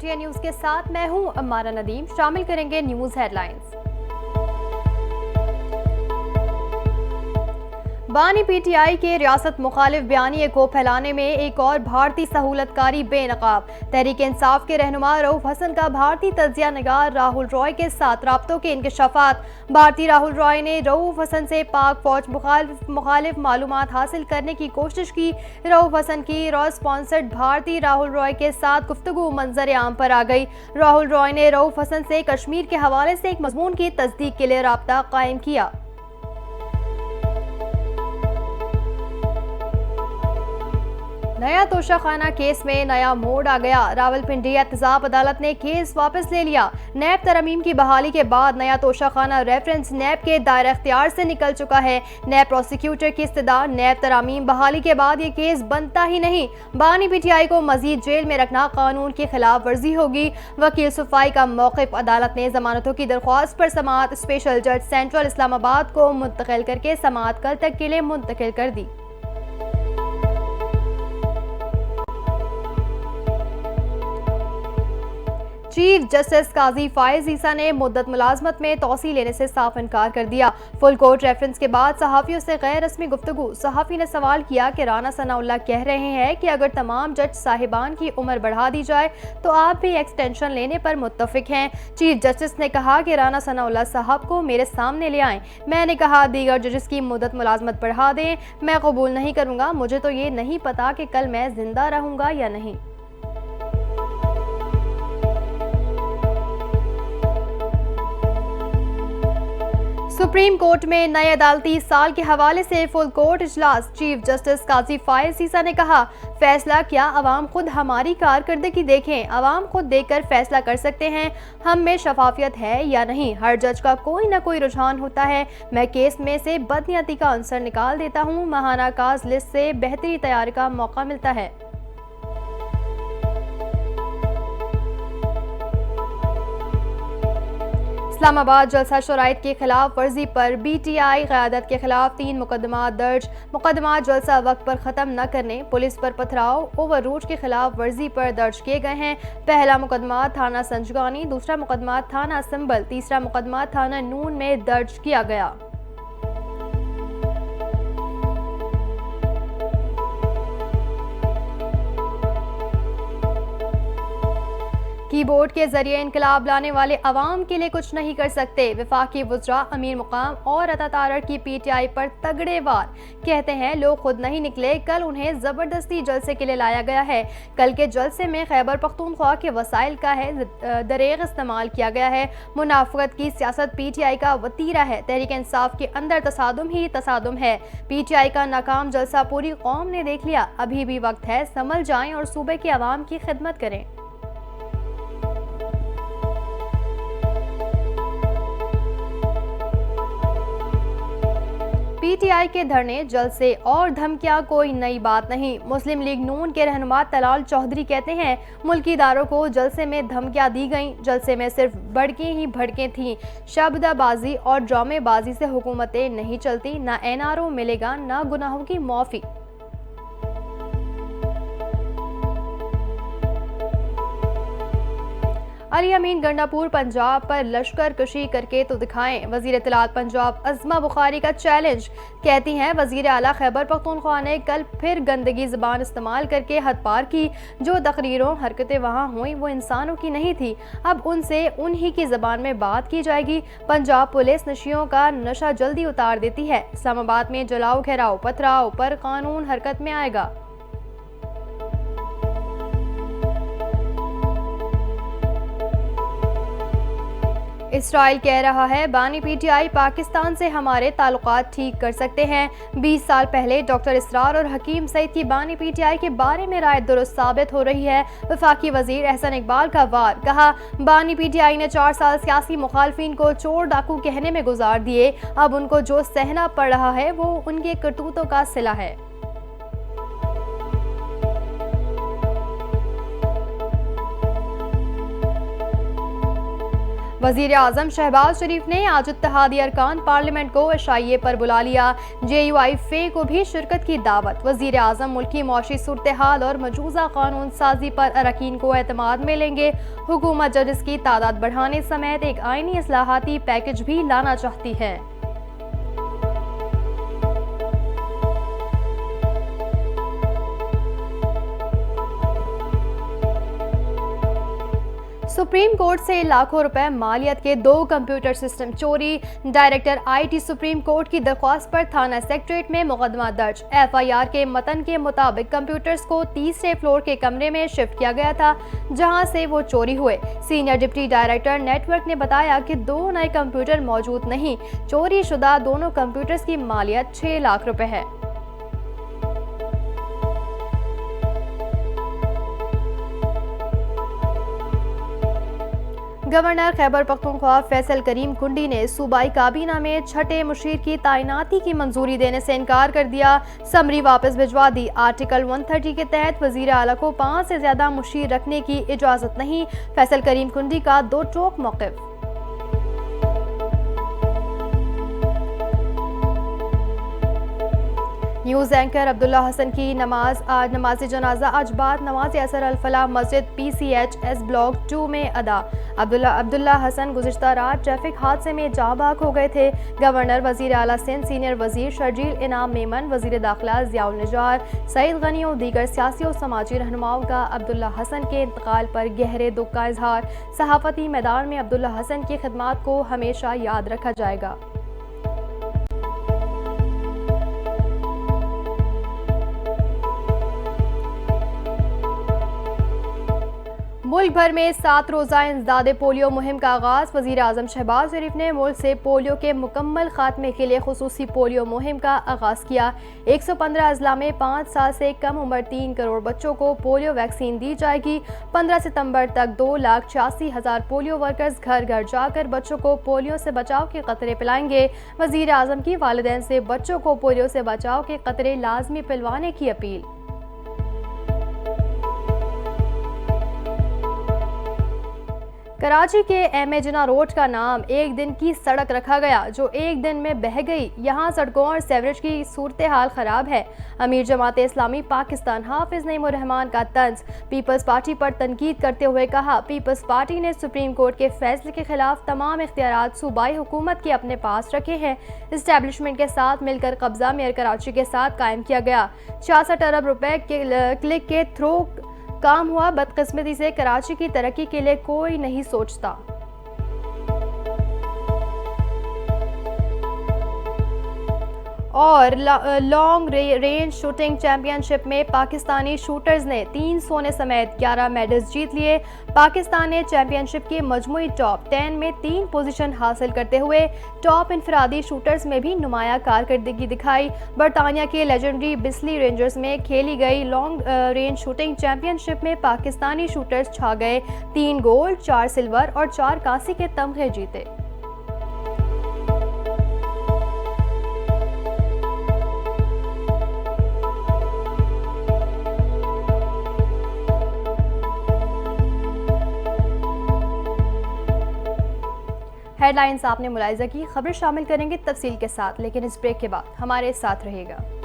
PTI news के साथ मैं हूं अमारा नदीम। शामिल करेंगे न्यूज हेडलाइंस। बानी PTI के रियासत मुखालिफ बयानिए को फैलाने में एक और भारतीय सहूलतकारी बेनकाब। तहरीक इंसाफ के रहनुमा रऊफ हसन का भारतीय तज्जिया नगार राहुल रॉय के साथ राब्तों के इंकशाफात। भारतीय राहुल रॉय ने रऊफ हसन से पाक फौज मुखालिफ मालूमात हासिल करने की कोशिश की। रऊफ हसन की रॉ स्पॉन्सर्ड भारतीय राहुल रॉय के साथ गुफ्तगू मंजर आम पर आ गई। राहुल रॉय ने रऊफ हसन से कश्मीर के हवाले से एक मजमून की तस्दीक के लिए राब्ता कायम किया। नया तोशाखाना केस में नया मोड़ आ गया। रावलपिंडी एहतसाब अदालत ने केस वापस ले लिया। नैब तरमीम की बहाली के बाद नया तोशाखाना रेफरेंस नैब के दायरा इख्तियार से निकल चुका है। नैब प्रोसिक्यूटर की इस्तदा नैब तरमीम बहाली के बाद ये केस बनता ही नहीं। बानी PTI को मजीद जेल में रखना कानून की खिलाफ वर्जी होगी। वकील सुफाई का मौक़िफ़ अदालत ने जमानतों की दरख्वास्त पर समाअत स्पेशल जज सेंट्रल इस्लामाबाद को मुंतकिल करके समाअत कल तक के लिए मुंतकिल कर दी। चीफ जस्टिस काजी फायज ईसा ने मुद्दत मुलाजमत में तौसी लेने से साफ इनकार कर दिया। फुल कोर्ट रेफरेंस के बाद सहाफ़ियों से गैर रस्मी गुफ्तगू। सहाफ़ी ने सवाल किया कि राना सनाउल्लाह कह रहे हैं कि अगर तमाम जज साहिबान की उम्र बढ़ा दी जाए तो आप भी एक्सटेंशन लेने पर मुत्तफिक हैं। चीफ जस्टिस ने कहा कि राना सनाउल्लाह साहब को मेरे सामने ले आएं। मैंने कहा दीगर जजेस की मुद्दत मुलाजमत बढ़ा दें। मैं कबूल नहीं करूँगा। मुझे तो ये नहीं पता कि कल मैं जिंदा रहूँगा या नहीं। सुप्रीम कोर्ट में नए अदालती साल के हवाले से फुल कोर्ट इजलास। चीफ जस्टिस काजी फायज ईसा ने कहा फैसला क्या अवाम खुद हमारी कारकर्दगी देखें। अवाम खुद देखकर फैसला कर सकते हैं हम में शफाफियत है या नहीं। हर जज का कोई ना कोई रुझान होता है। मैं केस में से बदनीयती का अंसर निकाल देता हूँ। महाना काज लिस्ट से बेहतरी तैयारी का मौका मिलता है। इस्लामाबाद जलसा शराइत के खिलाफ वर्जी पर BTI क़यादत के खिलाफ 3 मुकदमा दर्ज। मुकदमा जलसा वक्त पर ख़त्म न करने, पुलिस पर पथराव, ओवर रूट के खिलाफ वर्जी पर दर्ज किए गए हैं। पहला मुकदमा थाना संजगानी, दूसरा मुकदमा थाना संबल, तीसरा मुकदमा थाना नून में दर्ज किया गया। कीबोर्ड के जरिए इनकलाब लाने वाले अवाम के लिए कुछ नहीं कर सकते। वफाकी वज़रा अमीर मुकाम और अता तारड़ की PTI पर तगड़े वार। कहते हैं लोग खुद नहीं निकले, कल उन्हें ज़बरदस्ती जलसे के लिए लाया गया है। कल के जलसे में खैबर पख्तूनख्वा के वसाइल का है दरेग इस्तेमाल किया गया है। मुनाफकत की सियासत PTI का वतीरा है। तहरीक इंसाफ के अंदर तसादुम ही तसादुम है। PTI का नाकाम जलसा पूरी कौम ने देख लिया। अभी भी वक्त है, संभल जाएं और सूबे के अवाम की खिदमत करें। PTI के धरने, जलसे और धमकियां कोई नई बात नहीं। मुस्लिम लीग नून के रहनुमा तलाल चौधरी कहते हैं मुल्की इदारों को जलसे में धमकियां दी गईं। जलसे में सिर्फ भड़कें ही भड़कें थीं। शब्दबाजी और ड्रामेबाजी से हुकूमतें नहीं चलती। ना NRO मिलेगा, ना गुनाहों की माफी। अली अमीन गंडापुर पंजाब पर लश्कर कशी करके तो दिखाएं। वजीर इत्तलात पंजाब अज़मा बुखारी का चैलेंज। कहती हैं वजीर आला खैबर पख्तूनख्वा ने कल फिर गंदगी ज़बान इस्तेमाल करके हद पार की। जो तकरीरों हरकतें वहाँ हुई वो इंसानों की नहीं थी। अब उनसे उन्हीं की ज़बान में बात की जाएगी। पंजाब पुलिस नशियों का नशा जल्दी उतार देती है। इस्लामाबाद में जलाओ घेराव पथराव पर कानून हरकत में आएगा। इसराइल कह रहा है बानी PTI पाकिस्तान से हमारे ताल्लुकात ठीक कर सकते हैं। 20 साल पहले डॉक्टर इसरार और हकीम सईद की बानी PTI के बारे में राय दुरुस्त साबित हो रही है। वफाकी वजीर एहसन इकबाल का वार। कहा बानी PTI ने 4 साल सियासी मुखालफिन को चोर डाकू कहने में गुजार दिए। अब उनको जो सहना पड़ रहा है वो उनके करतूतों का सिला है। वजीर आजम शहबाज शरीफ ने आज इत्तेहादी अरकान पार्लियामेंट को एशाइये पर बुला लिया। JUI फे को भी शिरकत की दावत। वजीर आजम मुल्की मौशी सूरत हाल और मौजूदा कानून साजी पर अरकान को एतमाद में लेंगे। हुकूमत जजेस की तादाद बढ़ाने समेत एक आईनी इस्लाहाती पैकेज भी लाना चाहती है। सुप्रीम कोर्ट से लाखों रुपए मालियत के 2 कंप्यूटर सिस्टम चोरी। डायरेक्टर IT सुप्रीम कोर्ट की दरख्वास्त पर थाना सेक्रेटरीट में मुकदमा दर्ज। FIR के मतन के मुताबिक कंप्यूटर्स को तीसरे फ्लोर के कमरे में शिफ्ट किया गया था, जहां से वो चोरी हुए। सीनियर डिप्टी डायरेक्टर नेटवर्क ने बताया कि 2 नए कंप्यूटर मौजूद नहीं। चोरी शुदा दोनों कंप्यूटर्स की मालियत 6 लाख रुपए है। गवर्नर खैबर पख्तूनख्वा फैसल करीम कुंडी ने सूबाई काबीना में छठे मुशीर की तैनाती की मंजूरी देने से इनकार कर दिया। समरी वापस भिजवा दी। आर्टिकल 130 के तहत वजीर आला को 5 से ज्यादा मुशीर रखने की इजाजत नहीं। फैसल करीम कुंडी का 2 टोक मौक़िफ़। न्यूज़ एंकर अब्दुल्ला हसन की नमाज जनाजा आज बाद नमाज असर अल फलाह मस्जिद PCHS ब्लॉक 2 में अदा। अब्दुल्ला हसन गुज़िश्ता रात ट्रैफिक हादसे में जाँ बाक हो गए थे। गवर्नर, वजीर आला सिंध, सीनियर वजीर शर्जील इनाम मेमन, वजीर दाखिला ज़ियाउल निजार, सईद गनी और दीगर सियासी और समाजी रहनुमाओं का अब्दुल्ला हसन के इंतकाल पर गहरे दुख का इजहार। सहाफ़ती मैदान में अब्दुल्ला हसन की खिदमात को हमेशा याद रखा जाएगा। मुल्क भर में 7 रोज़ा इंसदादे पोलियो मुहिम का आगाज़। वज़ीर आज़म शहबाज शरीफ ने मुल्क से पोलियो के मुकम्मल खात्मे के लिए खुसूसी पोलियो मुहिम का आगाज़ किया। 115 अजला में 5 साल से कम उम्र 3 करोड़ बच्चों को पोलियो वैक्सीन दी जाएगी। 15 सितंबर तक 2,86,000 पोलियो वर्कर्स घर घर जाकर बच्चों को पोलियो से बचाव के कतरे पिलाएंगे। वज़ीर आज़म की वालिदैन से बच्चों को पोलियो से बचाव के कतरे लाजमी पिलवाने की अपील। कराची के MA जिन्ना रोड का नाम एक दिन की सड़क रखा गया, जो एक दिन में बह गई। यहाँ सड़कों और सेवरेज की सूरत हाल खराब है। अमीर जमात इस्लामी पाकिस्तान हाफिज नईम उर रहमान का तंज। पीपल्स पार्टी पर तनकीद करते हुए कहा, पीपल्स पार्टी ने सुप्रीम कोर्ट के फैसले के खिलाफ तमाम इख्तियारात सूबाई हुकूमत के अपने पास रखे हैं। इस्टेब्लिशमेंट के साथ मिलकर कब्जा मेयर कराची के साथ कायम किया गया। 66 अरब रुपए के क्लिक के थ्रू काम हुआ। बदकिस्मती से कराची की तरक्की के लिए कोई नहीं सोचता। और लॉन्ग रेंज शूटिंग चैंपियनशिप में पाकिस्तानी शूटर्स ने 3 सोने समेत 11 मेडल्स जीत लिए। पाकिस्तान ने चैंपियनशिप के मजमूई टॉप 10 में 3 पोजीशन हासिल करते हुए टॉप इनफरादी शूटर्स में भी नुमाया कारकर्दगी दिखाई। बरतानिया के लेजेंडरी बिस्ली रेंजर्स में खेली गई लॉन्ग रेंज शूटिंग चैंपियनशिप में पाकिस्तानी शूटर्स छा गए। 3 गोल्ड, 4 सिल्वर और 4 कांसी के तमगे जीते। हेडलाइंस आपने मुलाहिजा की। खबर शामिल करेंगे तफसील के साथ, लेकिन इस ब्रेक के बाद हमारे साथ रहेगा।